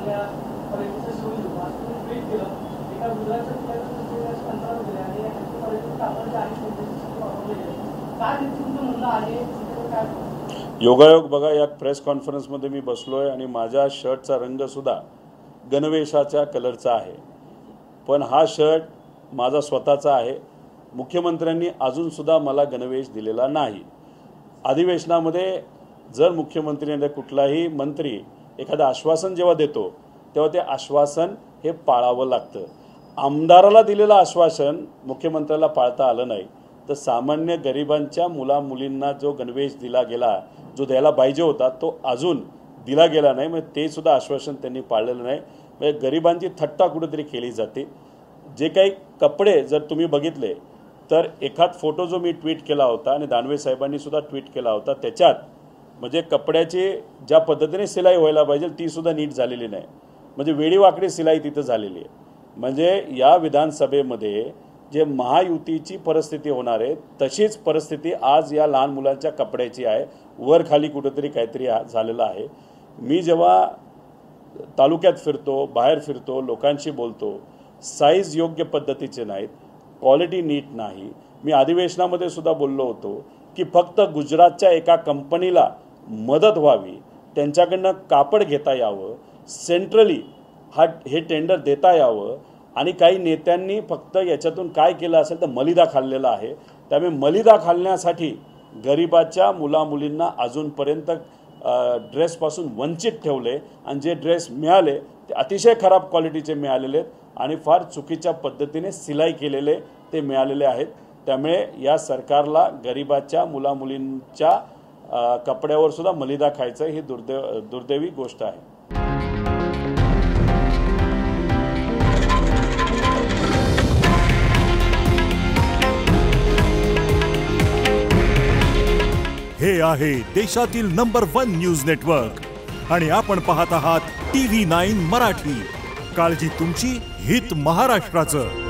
चांगल्या क्वालिटीचं शिवून देऊ असं तुम्ही ट्वीट केलं. एका गुजरातच्या ठिकाणी कंत्राट दिले आणि क्वालिटीचं कापड जे आहे ते वापरले गेले. काय तुमचं म्हणणं आहे काय? योगायोग बघा, या प्रेस कॉन्फरन्समध्ये मी बसलोय आणि माझ्या शर्टचा रंग सुद्धा गणवेशाच्या कलरचा आहे, पण हा शर्ट माझा स्वतःचा आहे. मुख्यमंत्र्यांनी अजूनसुद्धा मला गणवेश दिलेला नाही. अधिवेशनामध्ये जर मुख्यमंत्र्यांनी कुठलाही मंत्री एखादं आश्वासन जेव्हा देतो तेव्हा ते आश्वासन हे पाळावं लागतं. आमदाराला दिलेलं आश्वासन मुख्यमंत्र्याला पाळता आलं नाही, तर सामान्य गरिबांच्या मुलामुलींना जो गणवेश दिला गेला, जो द्यायला पाहिजे होता, तो अजून दिला गेला नाही. म्हणजे ते सुद्धा आश्वासन त्यांनी पाळलेलं नाही. म्हणजे गरिबांची थट्टा कुठेतरी केली जाते. जे काही कपडे जर तुम्ही बघितले तर एखाद फोटो जो मी ट्विट केला होता आणि दानवे साहेबांनी सुद्धा ट्विट केला होता, त्याच्यात म्हणजे कपड्याची ज्या पद्धतीने सिलाई व्हायला पाहिजे ती सुद्धा नीट झालेली नाही. म्हणजे वेडीवाकडी सिलाई तिथं झालेली आहे. म्हणजे या विधानसभेमध्ये जे महायुतीची परिस्थिती होणार आहे तशीच परिस्थिती आज या लहान मुलांच्या कपड्याची आहे. वर खाली कुठेतरी काहीतरी झालेलं आहे. मी जेव्हा तालुक्यात फिरतो, बाहेर फिरतो, लोकांशी बोलतो, साईज योग्य पद्धतीचे नाहीत, क्वालिटी नीट नाही. मी अधिवेशनामध्ये सुद्धा बोललो होतो की फक्त गुजरातच्या एका कंपनीला मदत व्हावी, त्यांच्याकडनं कापड घेता यावं, सेंट्रली हे टेंडर देता यावं. आणि काही नेत्यांनी फक्त याच्यातून काय केलं असेल तर मलिदा खाल्लेला आहे. त्यामुळे मलिदा खाल्ल्यासाठी गरिबाच्या मुलामुलींना अजूनपर्यंत ड्रेसपासून वंचित ठेवले आणि जे ड्रेस मिळाले ते अतिशय खराब क्वालिटीचे मिळालेले आहेत आणि फार चुकीच्या पद्धतीने सिलाई केलेले ते मिळालेले आहेत. त्यामुळे या सरकारला गरिबाच्या मुलामुलींच्या कपड्यावर सुद्धा मलिदा खायचं ही दुर्दैवी गोष्ट आहे. हे आहे देशातील नंबर 1 न्यूज नेटवर्क आणि आपण पाहत आहात TV9 मराठी. काळजी तुमची, हित महाराष्ट्राचं.